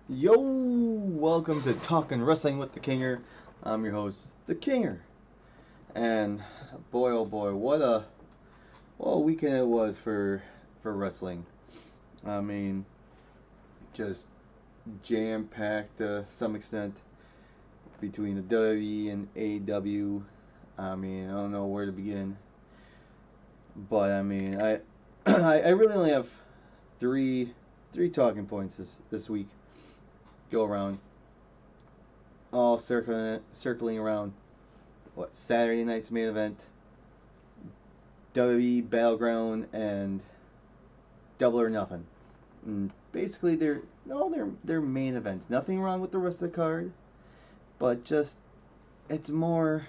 Yo, welcome to Talking Wrestling with the KingR. I'm your host, the KingR, and boy, oh boy, what a weekend it was for wrestling. I mean, just jam packed to some extent between the WWE and AEW. I mean, I don't know where to begin, but I mean, I I really only have three talking points this week. Go around, all circling around what Saturday night's main event, WWE Battleground, and Double or Nothing. And basically, they're main events. Nothing wrong with the rest of the card, but just it's more.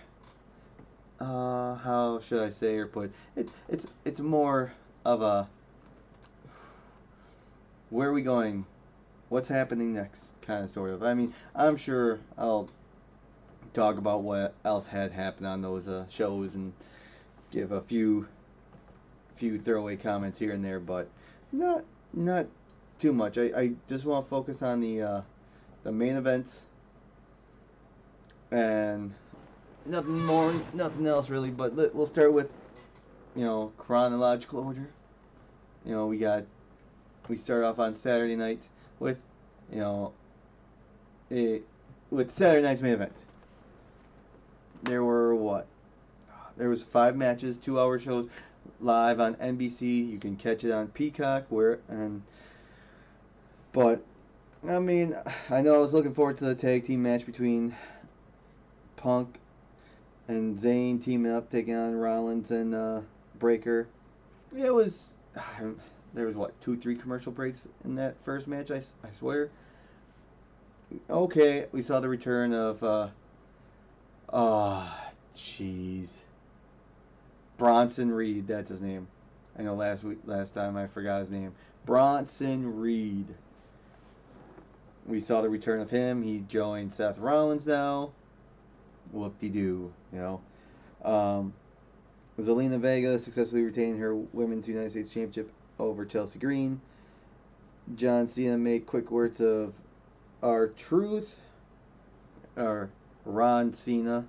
How should I say or put it's more of a where are we going, what's happening next kind of sort of. I mean, I'm sure I'll talk about what else had happened on those shows and give a few throwaway comments here and there, but not too much. I just want to focus on the main event and nothing more, nothing else really. But we'll start with chronological order. You know we start off on Saturday night with you know a, with Saturday night's main event. There were what? There was 5 matches, 2-hour shows, live on NBC. You can catch it on Peacock. But I mean, I know I was looking forward to the tag team match between Punk and Zayn teaming up, taking on Rollins and Breaker. Yeah, it was. There was what 2, 3 commercial breaks in that first match. I swear. Okay, we saw the return of. Jeez. Bronson Reed, that's his name. I know last time I forgot his name. Bronson Reed. We saw the return of him. He joined Seth Rollins now. Whoop-de-doo, you know. Zelina Vega successfully retained her Women's United States Championship over Chelsea Green. John Cena made quick words of our truth, or Ron Cena,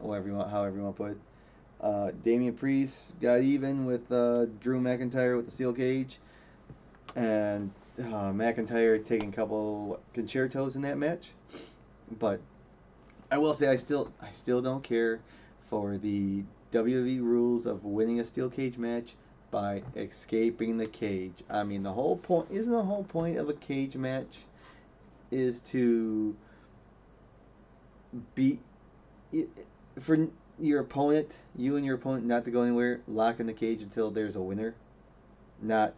however you want to put it. Damian Priest got even with Drew McIntyre with the steel cage, and McIntyre taking a couple concertos in that match. But I will say I still don't care for the WWE rules of winning a steel cage match by escaping the cage. I mean, the whole point of a cage match is to beat for your opponent, you and your opponent not to go anywhere, lock in the cage until there's a winner. Not,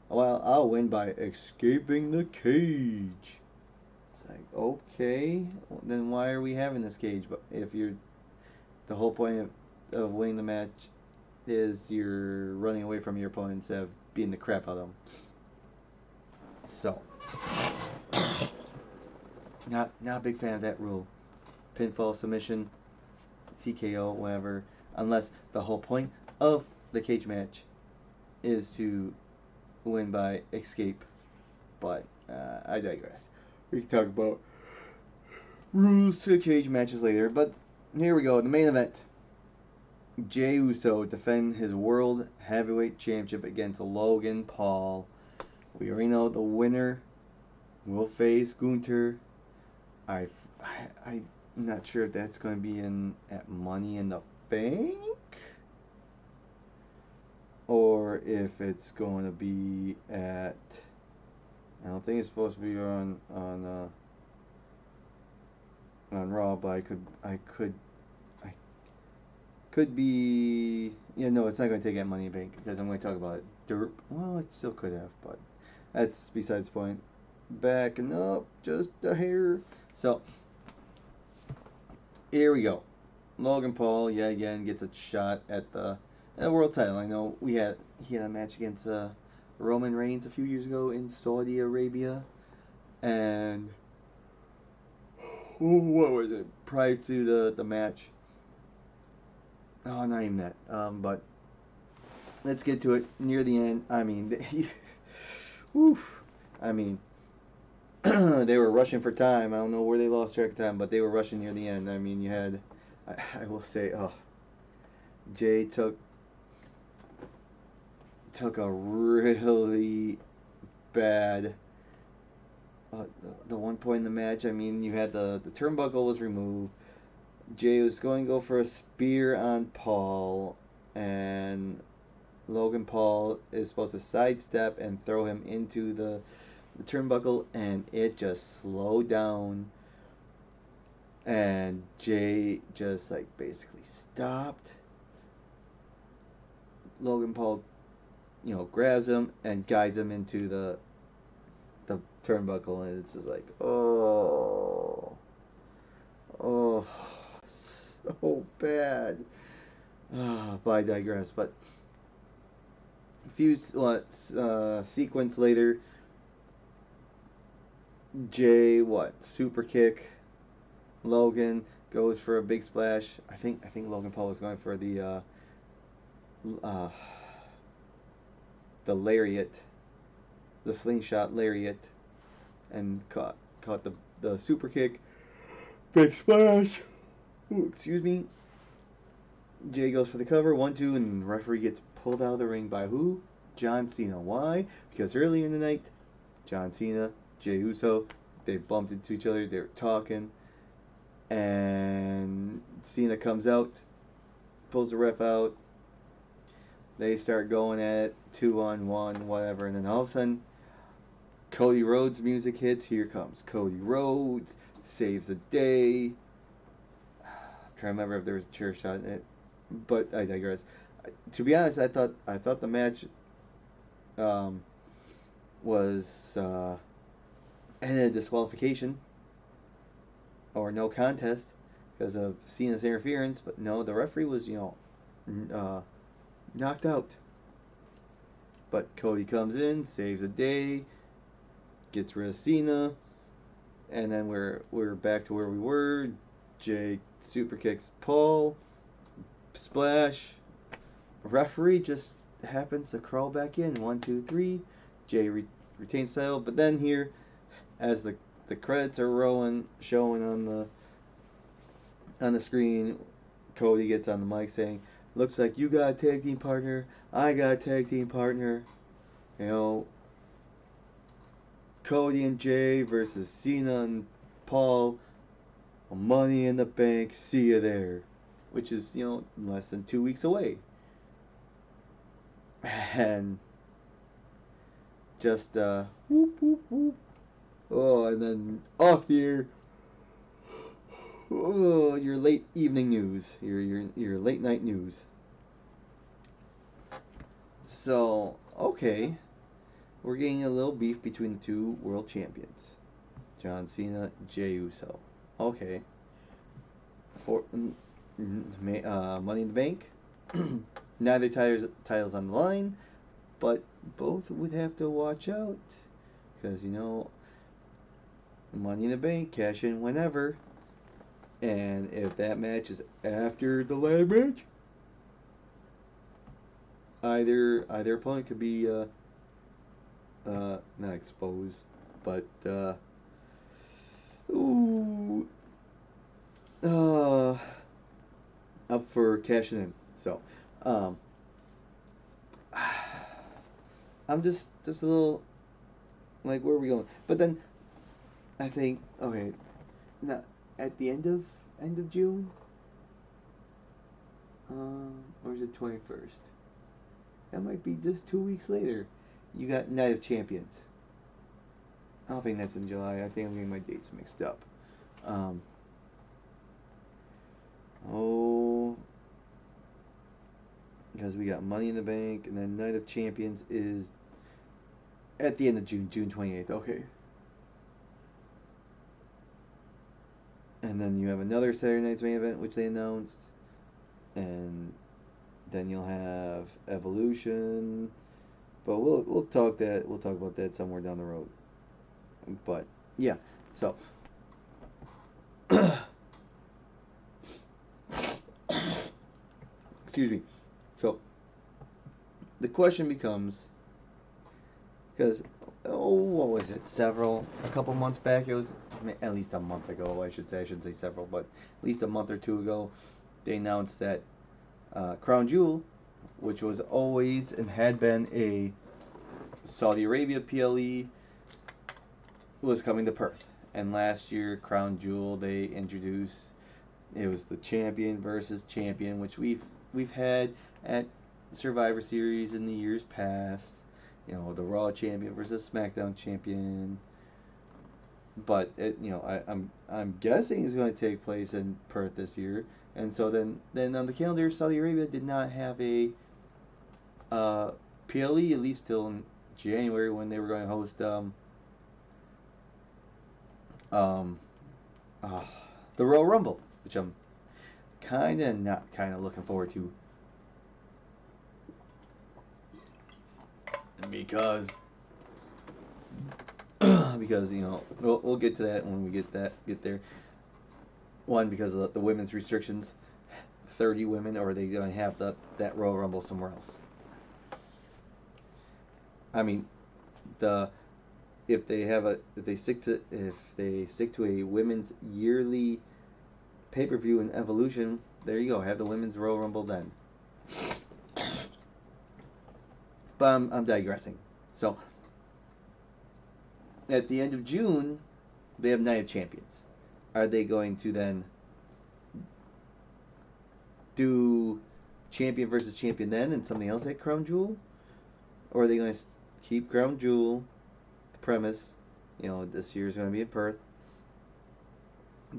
well, I'll win by escaping the cage. It's like, okay, then why are we having this cage? But if the whole point of winning the match is you're running away from your opponent instead of beating the crap out of them. So, not a big fan of that rule. Pinfall, submission, TKO, whatever, unless the whole point of the cage match is to win by escape. But I digress. We can talk about rules to cage matches later. But here we go. The main event. Jey Uso defend his World Heavyweight Championship against Logan Paul. We already know the winner will face Gunther. I'm not sure if that's going to be at Money in the Bank or if it's going to be at. I don't think it's supposed to be on Raw, but I could be. Yeah, no, it's not going to take at Money in the Bank because I'm going to talk about it. Derp. Well, it still could have, but that's besides the point. Backing up just a hair. So here we go. Logan Paul, yeah, again gets a shot at the world title. I know he had a match against Roman Reigns a few years ago in Saudi Arabia, and what was it prior to the match? Oh, not even that. But let's get to it near the end. I mean, whew, I mean, they were rushing for time. I don't know where they lost track of time, but they were rushing near the end. I mean, you had, I will say, Jay took a really bad. The one point in the match, I mean, you had the turnbuckle was removed. Jay was going to go for a spear on Paul, and Logan Paul is supposed to sidestep and throw him into the turnbuckle, and it just slowed down. And Jay just like basically stopped. Logan Paul, grabs him and guides him into the turnbuckle, and it's just like, oh, so bad. But I digress. But a few sequence later, Jay super kick. Logan goes for a big splash. I think Logan Paul was going for the lariat, the slingshot lariat, and caught the super kick. Big splash. Ooh, excuse me. Jay goes for the cover, 1-2, and the referee gets pulled out of the ring by who? John Cena. Why? Because earlier in the night, John Cena, Jey Uso, they bumped into each other. They were talking, and Cena comes out, pulls the ref out. They start going at it, 2-on-1, whatever, and then all of a sudden, Cody Rhodes' music hits. Here comes Cody Rhodes, saves the day. I'm trying to remember if there was a chair shot in it, but I digress. To be honest, I thought the match was ended a disqualification or no contest because of Cena's interference, but no, the referee was knocked out. But Cody comes in, saves the day, gets rid of Cena, and then we're back to where we were. Jay super kicks Paul, splash. Referee just happens to crawl back in. 1, 2, 3. Jay retains title, but then here, as the credits are showing on the screen, Cody gets on the mic saying, "Looks like you got a tag team partner. I got a tag team partner. Cody and Jay versus Cena and Paul. Money in the Bank. See you there." Which is, less than 2 weeks away. And just, whoop, whoop, whoop. Oh, and then off the air. Oh, your late evening news. Your late night news. So, okay. We're getting a little beef between the two world champions. John Cena, Jey Uso. Okay. For Money in the Bank. Neither titles on the line, but both would have to watch out. Because, Money in the Bank, cash in whenever. And if that match is after the ladder match, either opponent could be not exposed, but up for cashing in. So I'm just a little like, where are we going? But then I think, okay, now at the end of June, or is it 21st? That might be just 2 weeks later. You got Night of Champions. I don't think that's in July. I think I'm getting my dates mixed up. Because we got Money in the Bank, and then Night of Champions is at the end of June, June 28th. Okay. And then you have another Saturday Night's Main Event, which they announced. And then you'll have Evolution. But we'll talk about that somewhere down the road. But yeah, so excuse me. So the question becomes, Because, what was it? A couple months back, it was at least a month ago, I should say. I shouldn't say several, but at least a month or two ago, they announced that Crown Jewel, which was always and had been a Saudi Arabia PLE, was coming to Perth. And last year, Crown Jewel, they introduced, it was the champion versus champion, which we've had at Survivor Series in the years past. You know, the Raw champion versus SmackDown champion. But I'm guessing it's going to take place in Perth this year. And so then on the calendar, Saudi Arabia did not have a PLE, at least till in January, when they were going to host the Royal Rumble, which I'm kind of looking forward to, because we'll get to that when we get there. One, because of the women's restrictions, 30 women, or are they going to have that Royal Rumble somewhere else? I mean, if they stick to a women's yearly pay-per-view in Evolution, there you go. Have the women's Royal Rumble then. But I'm digressing. So at the end of June, they have Night of Champions. Are they going to then do champion versus champion then and something else at Crown Jewel? Or are they going to keep Crown Jewel, the premise, this year's going to be in Perth,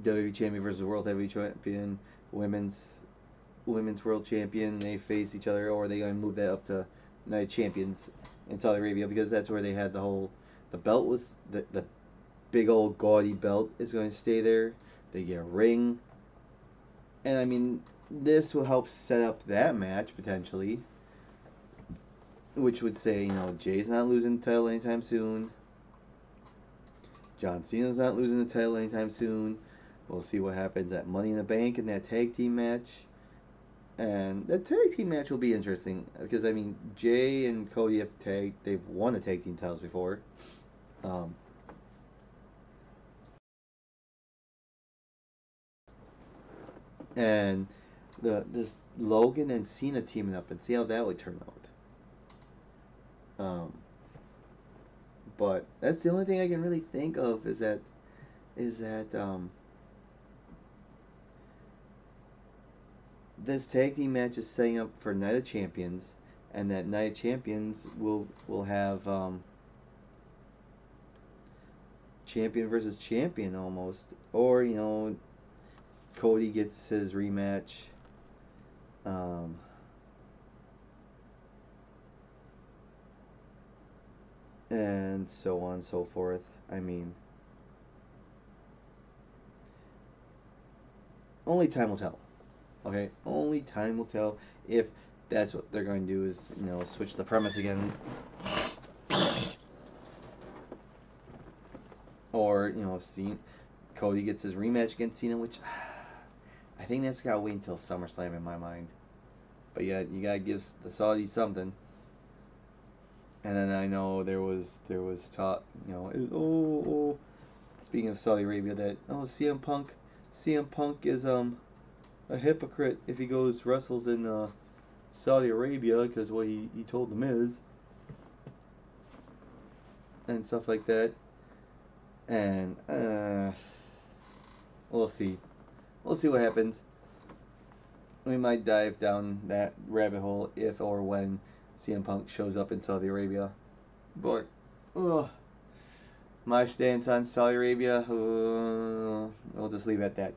WWE champion versus World Heavyweight Champion, women's world champion, they face each other, or are they going to move that up to Night Champions in Saudi Arabia, because that's where they had the belt was, the big old gaudy belt is going to stay there. They get a ring. And I mean, this will help set up that match potentially, which would say, Jay's not losing the title anytime soon. John Cena's not losing the title anytime soon. We'll see what happens at Money in the Bank in that tag team match. And that tag team match will be interesting, because I mean, Jay and Cody they've won the tag team titles before. And this Logan and Cena teaming up, and see how that would turn out. But that's the only thing I can really think of is that this tag team match is setting up for Night of Champions, and that Night of Champions will have champion versus champion almost, or Cody gets his rematch. And so on and so forth. I mean, only time will tell. Okay? Only time will tell if that's what they're going to do, is, switch the premise again. Or, Cody gets his rematch against Cena, which I think that's got to wait until SummerSlam in my mind. But yeah, you got to give the Saudis something. And then I know there was talk, speaking of Saudi Arabia, that CM Punk is a hypocrite if he wrestles in Saudi Arabia, because what he told them is, and stuff like that. And we'll see what happens. We might dive down that rabbit hole if or when CM Punk shows up in Saudi Arabia. But my stance on Saudi Arabia, we'll just leave it at that.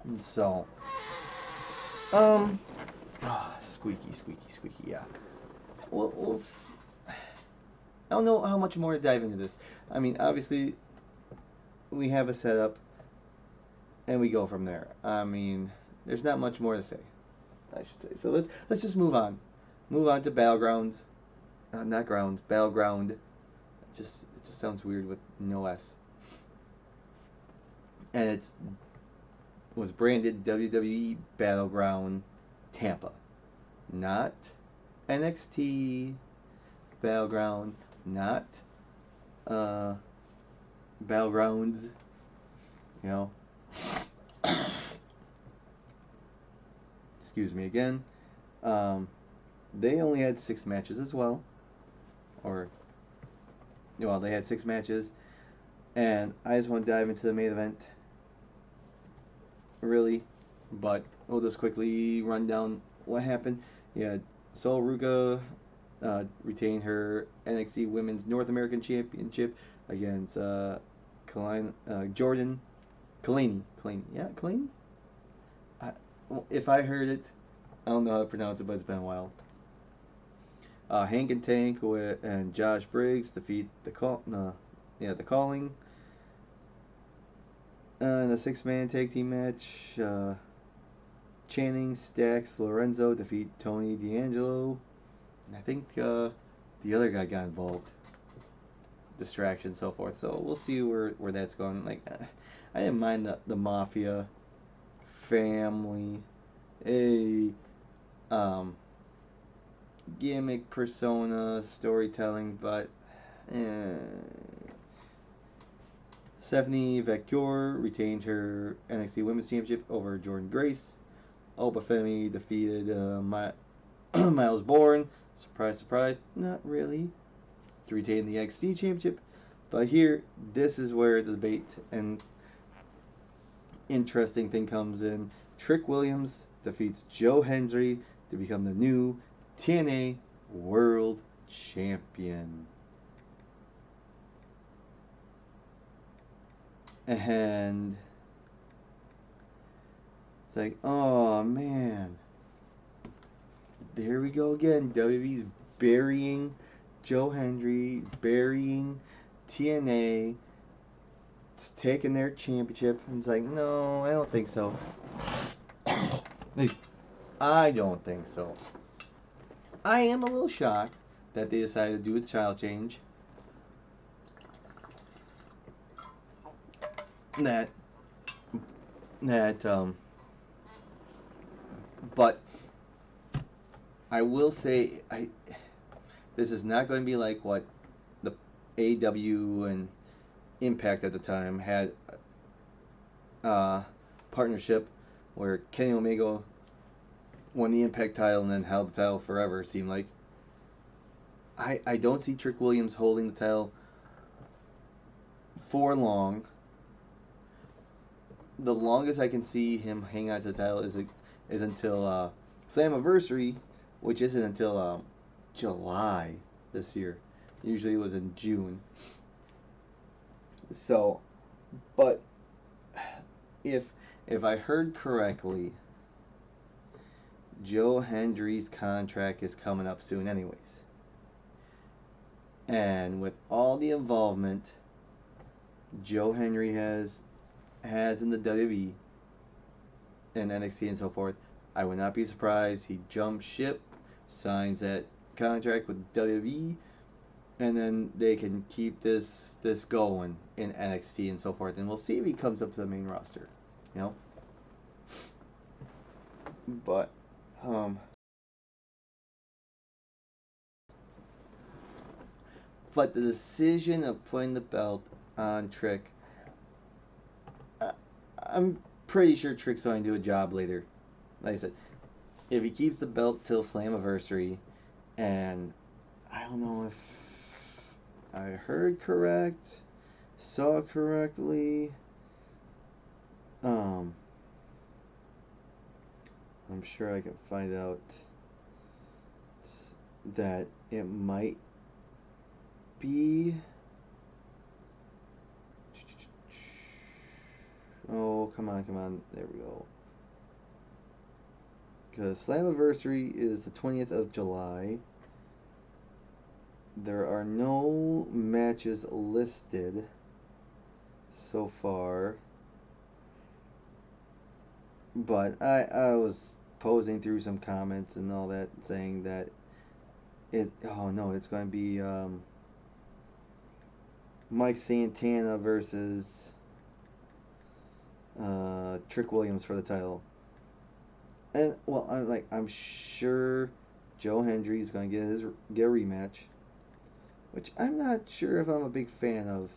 And so, squeaky, yeah. We'll I don't know how much more to dive into this. I mean, obviously, we have a setup, and we go from there. I mean, there's not much more to say, I should say. So let's just move on. Move on to Battleground. Battleground. It just sounds weird with no S. And it was branded WWE Battleground Tampa, not NXT, Battleground, not Battlegrounds. You know. Excuse me again. They only had 6 matches as well, or well, they had 6 matches, and I just want to dive into the main event. Really, but we'll just quickly run down what happened. Yeah, Sol Ruka retained her NXT Women's North American Championship against Jordan Kalani. Yeah, Kalani. If I heard it, I don't know how to pronounce it, but it's been a while. Hank and Tank and Josh Briggs defeat the Calling. In a 6-man tag team match, Channing, Stacks, Lorenzo defeat Tony D'Angelo. And I think the other guy got involved. Distraction, so forth. So we'll see where that's going. Like, I didn't mind the Mafia family, gimmick, persona, storytelling, but Stephanie Vacure retained her NXT Women's Championship over Jordan Grace. Oba Femi defeated Miles Bourne. Surprise, surprise, not really. To retain the NXT Championship. But here, this is where the debate and interesting thing comes in. Trick Williams defeats Joe Hendry to become the new TNA World Champion. And it's like, oh man, there we go again. WWE's burying Joe Hendry, burying TNA. It's taking their championship. And it's like, no, I don't think so. I don't think so. I am a little shocked that they decided to do a title change. But I will say, this is not going to be like what the AEW and Impact at the time had partnership where Kenny Omega won the Impact title and then held the title forever, it seemed like. I don't see Trick Williams holding the title for long. The longest I can see him hang on to the title is until Slammiversary, which isn't until July this year. Usually it was in June. So, but if I heard correctly, Joe Hendry's contract is coming up soon anyways. And with all the involvement Joe Hendry has in the WWE and NXT and so forth, I would not be surprised he jumps ship, signs that contract with WWE, and then they can keep this going in NXT and so forth, and we'll see if he comes up to the main roster, you know. But the decision of putting the belt on Trick, I'm pretty sure Trick's going to do a job later. Like I said, if he keeps the belt till Slammiversary, and I don't know if I heard correct, saw correctly, I'm sure I can find out that it might be. Oh, come on. There we go. Because Slammiversary is the 20th of July. There are no matches listed so far. But I was posing through some comments and all that, saying that it's going to be Mike Santana versus Trick Williams for the title. And well, I'm sure Joe Hendry is going to get a rematch. which I'm not sure if I'm a big fan of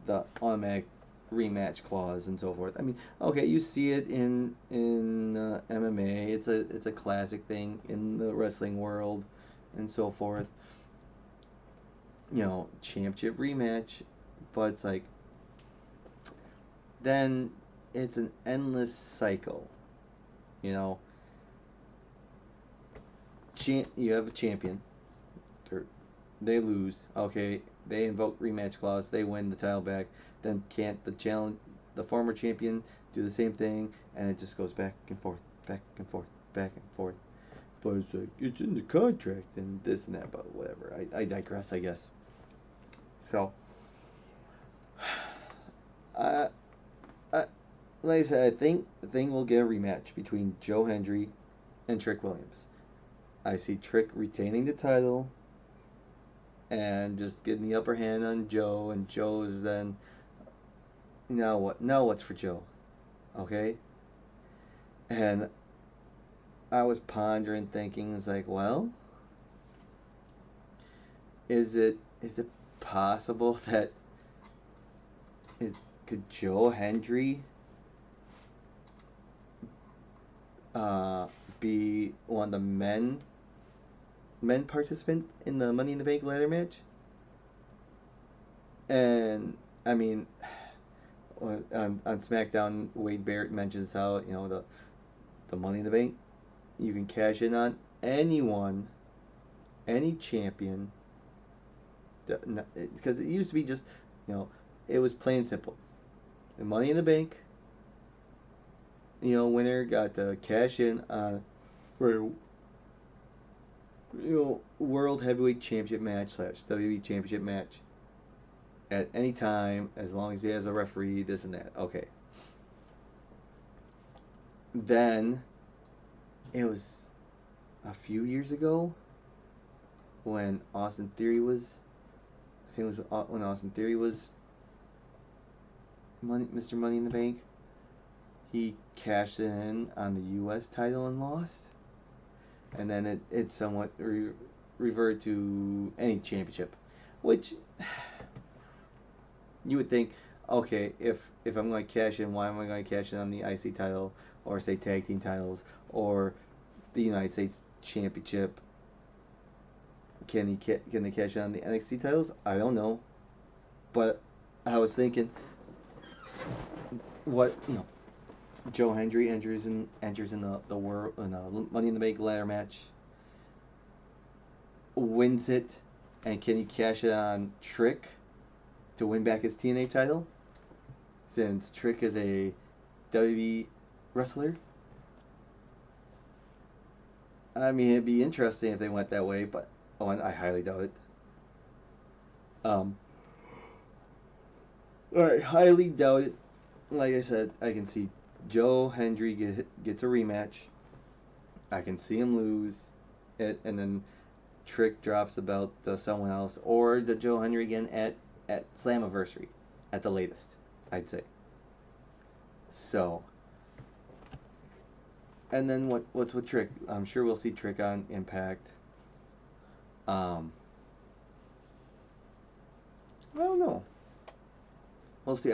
the automatic rematch clause and so forth. I mean, okay, you see it in MMA. It's a classic thing in the wrestling world and so forth. Championship rematch, but it's like then it's an endless cycle. You know, you have a champion. They lose. Okay, they invoke rematch clause. They win the title back. Then can't the former champion do the same thing, and it just goes back and forth, back and forth, back and forth. But it's like it's in the contract and this and that. But whatever. I digress. I guess. So, I, I like I said, I think we'll get a rematch between Joe Hendry and Trick Williams. I see Trick retaining the title and just getting the upper hand on Joe, and Joe is then now what? Now what's for Joe? Okay, and I was pondering, thinking, it's like, well, is it possible that is could Joe Hendry uh, be one of the men participant in the Money in the Bank ladder match? And I mean, on SmackDown, Wade Barrett mentions how the Money in the Bank you can cash in on anyone, any champion. Because it used to be just, it was plain simple. The Money in the Bank, winner got to cash in on for World Heavyweight Championship match / WWE Championship match at any time as long as he has a referee, this and that. Okay. Then it was a few years ago when Austin Theory was, I think it was when Austin Theory was Mr. Money in the Bank. He cashed in on the U.S. title and lost, and then it somewhat reverted to any championship, which you would think, okay, if I'm going to cash in, why am I going to cash in on the IC title or say tag team titles or the United States Championship? Can they cash in on the NXT titles? I don't know, but I was thinking, what Joe Hendry enters in the world in a Money in the Bank ladder match, wins it, and can he cash it on Trick to win back his TNA title? Since Trick is a WWE wrestler, I mean, it'd be interesting if they went that way, but I highly doubt it. All right, highly doubt it. Like I said, I can see Joe Hendry gets a rematch. I can see him lose it, and then Trick drops the belt to someone else, or the Joe Hendry again at Slammiversary, at the latest, I'd say. So, and then what's with Trick? I'm sure we'll see Trick on Impact. I don't know. We'll see.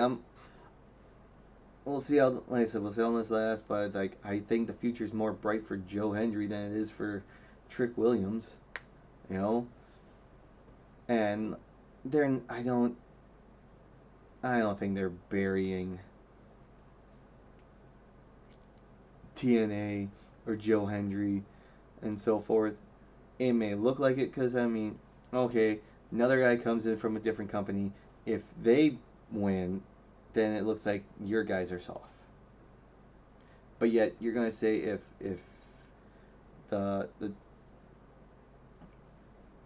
We'll see how, like I said, we'll see how this lasts. But like, I think the future is more bright for Joe Hendry than it is for Trick Williams. You know, and I don't think they're burying TNA or Joe Hendry and so forth. It may look like it because, I mean, okay, another guy comes in from a different company. If they win, then it looks like your guys are soft. But yet you're gonna say the the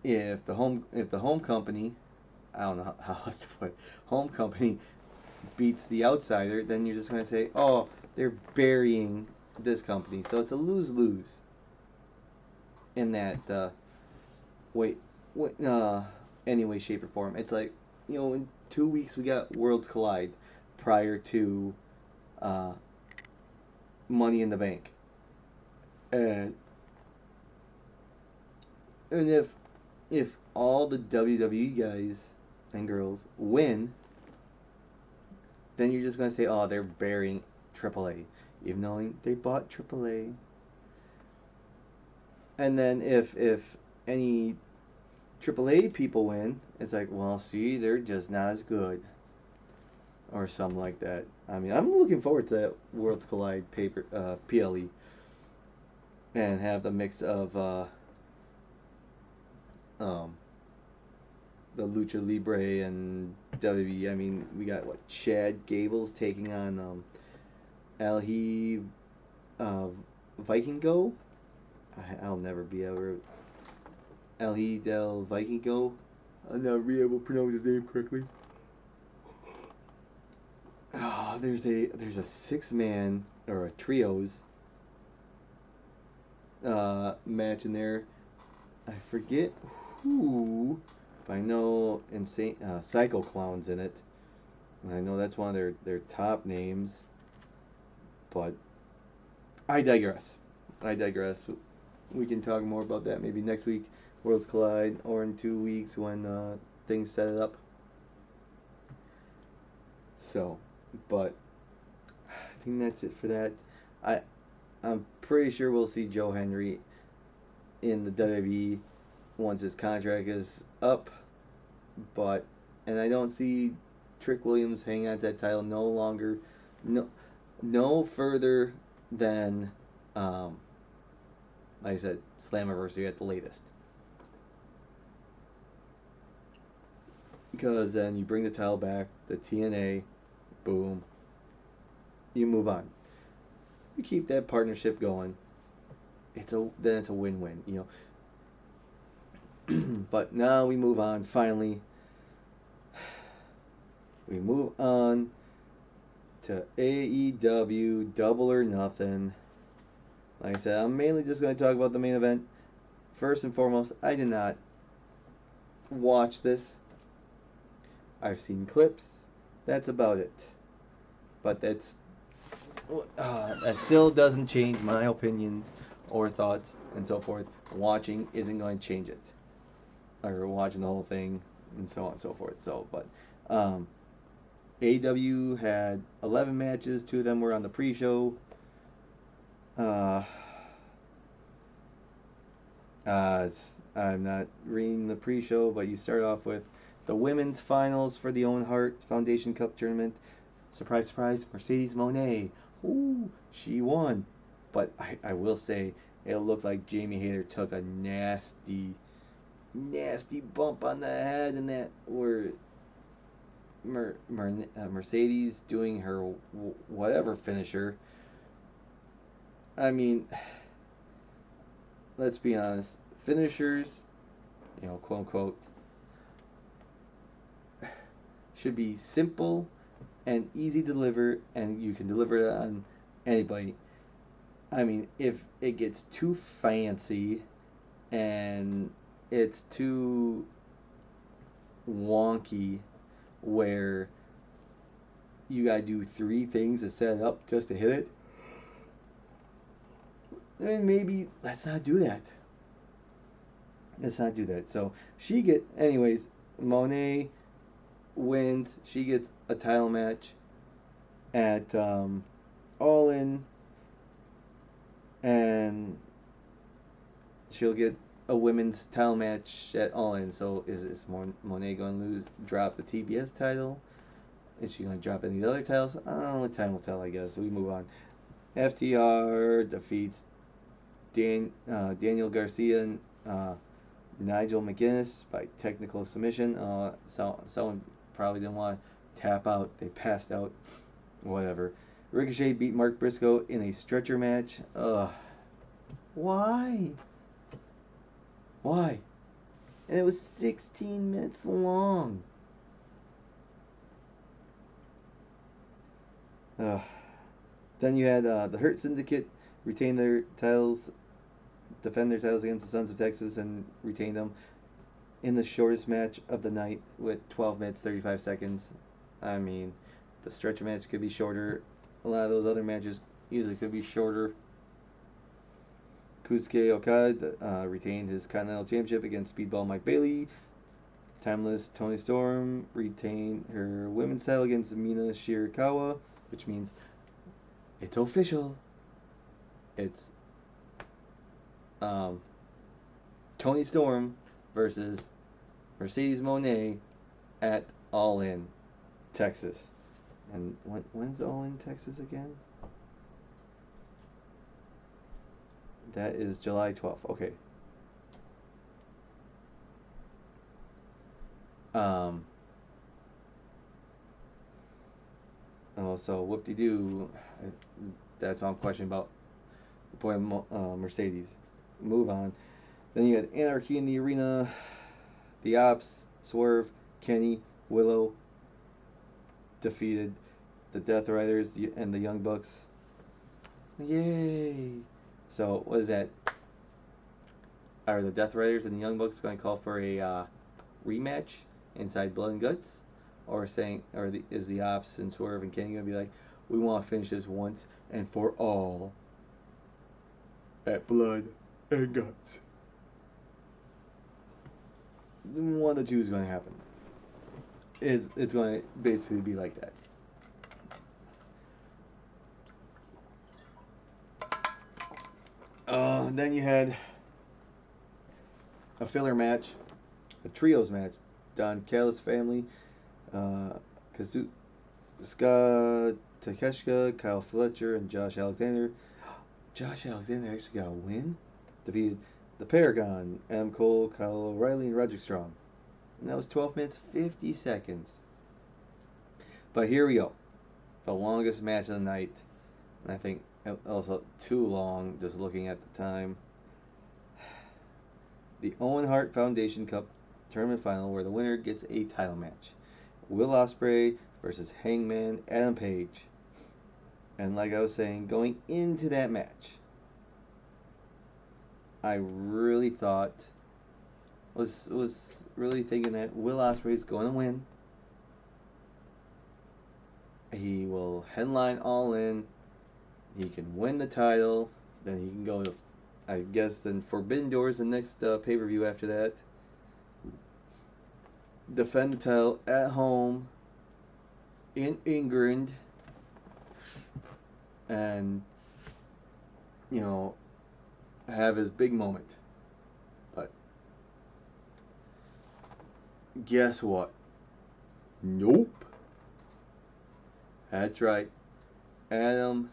if the home company, I don't know how else to put it, home company beats the outsider, then you're just gonna say, oh, they're burying this company. So it's a lose-lose in that wait, any way, shape, or form. It's like, in 2 weeks we got Worlds Collide prior to uh, Money in the Bank, and if all the WWE guys and girls win, then you're just going to say, oh, they're burying AAA. Even though they bought AAA. And then if any AAA people win, it's like, well, see, they're just not as good. Or something like that. I mean, I'm looking forward to that Worlds Collide PLE. And have the mix of um, the Lucha Libre and WWE. I mean, we got what, Chad Gables taking on Alhi Vikingo. I'll never be able to. Alhi del Vikingo. I'll never be able to pronounce his name correctly. Oh, there's a 6-man or a trios match in there. I forget who, but I know Insane Psycho Clown's in it. And I know that's one of their top names. But I digress. We can talk more about that maybe next week, Worlds Collide, or in 2 weeks when things set it up. So, but I think that's it for that. I'm pretty sure we'll see Joe Henry in the WWE once his contract is up, and I don't see Trick Williams hanging on to that title no further than like I said, Slammiversary at the latest. Because then you bring the title back, the TNA, boom, you move on. You keep that partnership going. Then it's a win-win, you know. But now we move on. Finally, we move on to AEW Double or Nothing. Like I said, I'm mainly just going to talk about the main event. First and foremost, I did not watch this. I've seen clips. That's about it. But that still doesn't change my opinions or thoughts and so forth. Watching isn't going to change it. Or watching the whole thing and so on and so forth. So, but AEW had 11 matches. 2 of them were on the pre-show. I'm not reading the pre-show, but you start off with the women's finals for the Owen Hart Foundation Cup tournament. Surprise, surprise, Mercedes Moné. Ooh, she won. But I will say, it looked like Jamie Hayter took a nasty bump on the head, and that were Mercedes doing her whatever finisher. I mean, let's be honest. Finishers, quote unquote, should be simple and easy to deliver, and you can deliver it on anybody. I mean, if it gets too fancy and it's too wonky where you gotta do 3 things to set it up just to hit it, then maybe let's not do that. So anyways, Monet wins. She gets a title match at All In, and she'll get a women's title match at All In. So is Monet going to drop the TBS title? Is she going to drop any other titles? Only time will tell, I guess. So we move on. FTR defeats Daniel Garcia and Nigel McGuinness by technical submission. Someone probably didn't want to tap out. They passed out. Whatever. Ricochet beat Mark Briscoe in a stretcher match. Why? And it was 16 minutes long. Then you had the Hurt Syndicate retain their titles, defend their titles against the Sons of Texas, and retain them in the shortest match of the night with 12 minutes 35 seconds. I mean, the stretcher match could be shorter. A lot of those other matches usually could be shorter. Kusuke Okada retained his Continental Championship against Speedball Mike Bailey. Timeless Tony Storm retained her women's title against Mina Shirakawa, which means it's official. It's um, Tony Storm versus Mercedes Moné at All In, Texas. And when's All In, Texas again? That is July 12th. Okay. Um, so whoop-de-doo. That's what I'm questioning about the point of Mercedes. Move on. Then you had Anarchy in the Arena, The Ops, Swerve, Kenny, Willow defeated the Death Riders and the Young Bucks. Yay! So what is that? Are the Death Riders and the Young Bucks going to call for a rematch inside Blood and Guts, or is the Ops and Swerve and Kenny going to be like, we want to finish this once and for all at Blood and Guts? One of the two is going to happen. It's going to basically be like that. Then you had a filler match, a trios match. Don Callis family, Kazuchika Takeshita, Kyle Fletcher, and Josh Alexander. Josh Alexander actually got a win. Defeated the Paragon, Adam Cole, Kyle O'Reilly, and Roderick Strong. And that was 12 minutes, 50 seconds. But here we go. The longest match of the night. And I think also too long, just looking at the time. The Owen Hart Foundation Cup tournament final, where the winner gets a title match. Will Ospreay versus Hangman Adam Page. And like I was saying, going into that match, I really thought, was really thinking that Will Ospreay is going to win. He will headline All In. He can win the title. Then he can go to, I guess, then Forbidden Doors, the next pay-per-view after that. Defend the title at home in England. And, have his big moment. But guess what? Nope. That's right. Hangman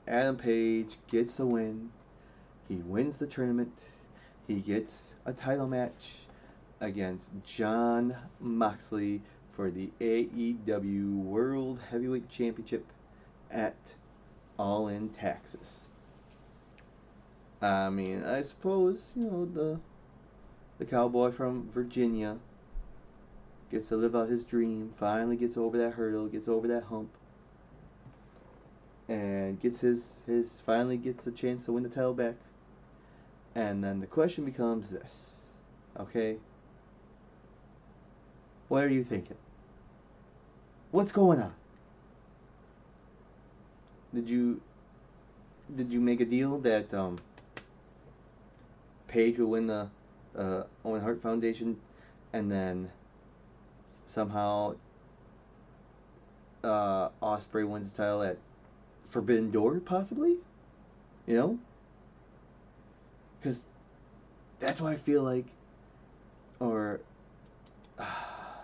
Adam Page gets the win. He wins the tournament. He gets a title match against Jon Moxley for the AEW World Heavyweight Championship at All In Texas. I mean, I suppose, the cowboy from Virginia gets to live out his dream, finally gets over that hurdle, gets over that hump, and gets finally gets a chance to win the title back. And then the question becomes this, okay? What are you thinking? What's going on? Did you make a deal that Page will win the Owen Hart Foundation, and then somehow Ospreay wins the title at Forbidden Door, possibly? Because that's what I feel like, or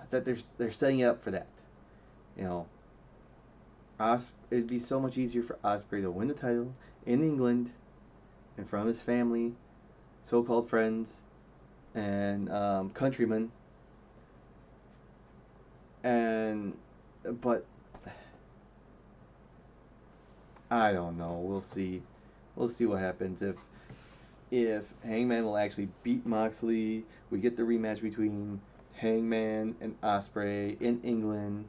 that they're setting it up for that. It'd be so much easier for Ospreay to win the title in England in front of his family, so-called friends, and countrymen. But I don't know. We'll see. We'll see what happens if Hangman will actually beat Moxley. We get the rematch between Hangman and Ospreay in England,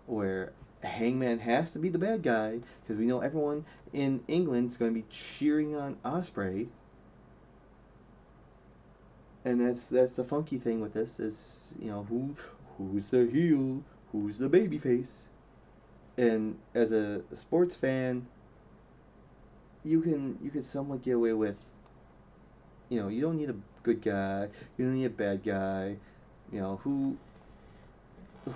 where Hangman has to be the bad guy, because we know everyone in England is going to be cheering on Ospreay. And that's the funky thing with this is, who's the heel, who's the babyface. And as a sports fan, you can somewhat get away with, you don't need good guy. You don't need a bad guy. You know, who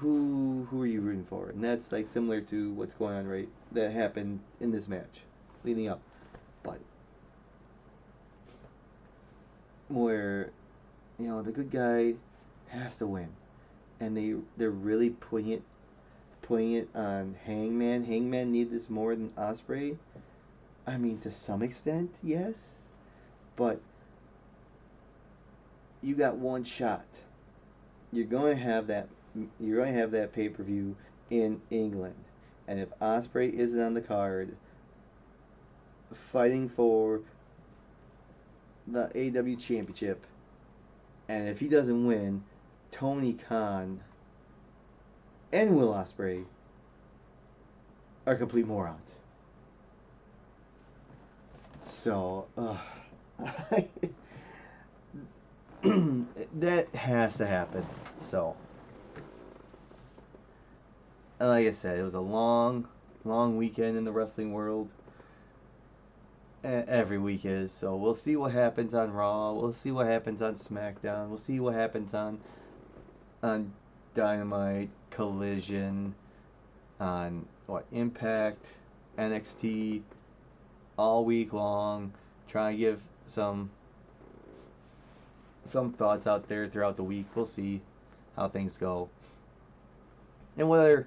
are you rooting for? And that's like similar to what's going on right that happened in this match leading up. But where, you know, the good guy has to win. And they're really putting it on Hangman. Hangman need this more than Ospreay. I mean, to some extent, yes. But you got one shot. You're going to have that. You're going to have that pay-per-view in England, and if Ospreay isn't on the card, fighting for the AEW Championship, and if he doesn't win, Tony Khan and Will Ospreay are complete morons. So, that has to happen. So, like I said, it was a long weekend in the wrestling world. Every week is. So we'll see what happens on Raw. We'll see what happens on SmackDown. We'll see what happens on Dynamite, Collision, on Impact, NXT, all week long. Try and give some thoughts out there throughout the week. We'll see how things go. And whether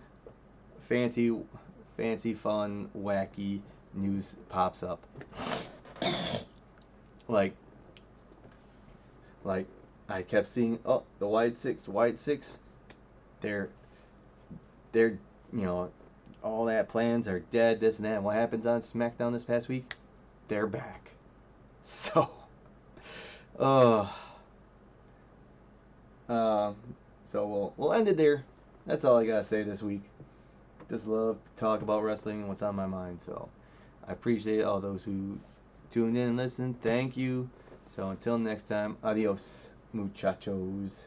fancy, fun, wacky news pops up. like I kept seeing, oh, the White Six. They're you know, all that plans are dead, this and that. And what happens on SmackDown this past week? They're back. So, so we'll end it there. That's all I gotta say this week. Just love to talk about wrestling and what's on my mind. So I appreciate all those who tuned in and listened. Thank you. So until next time, adios, muchachos.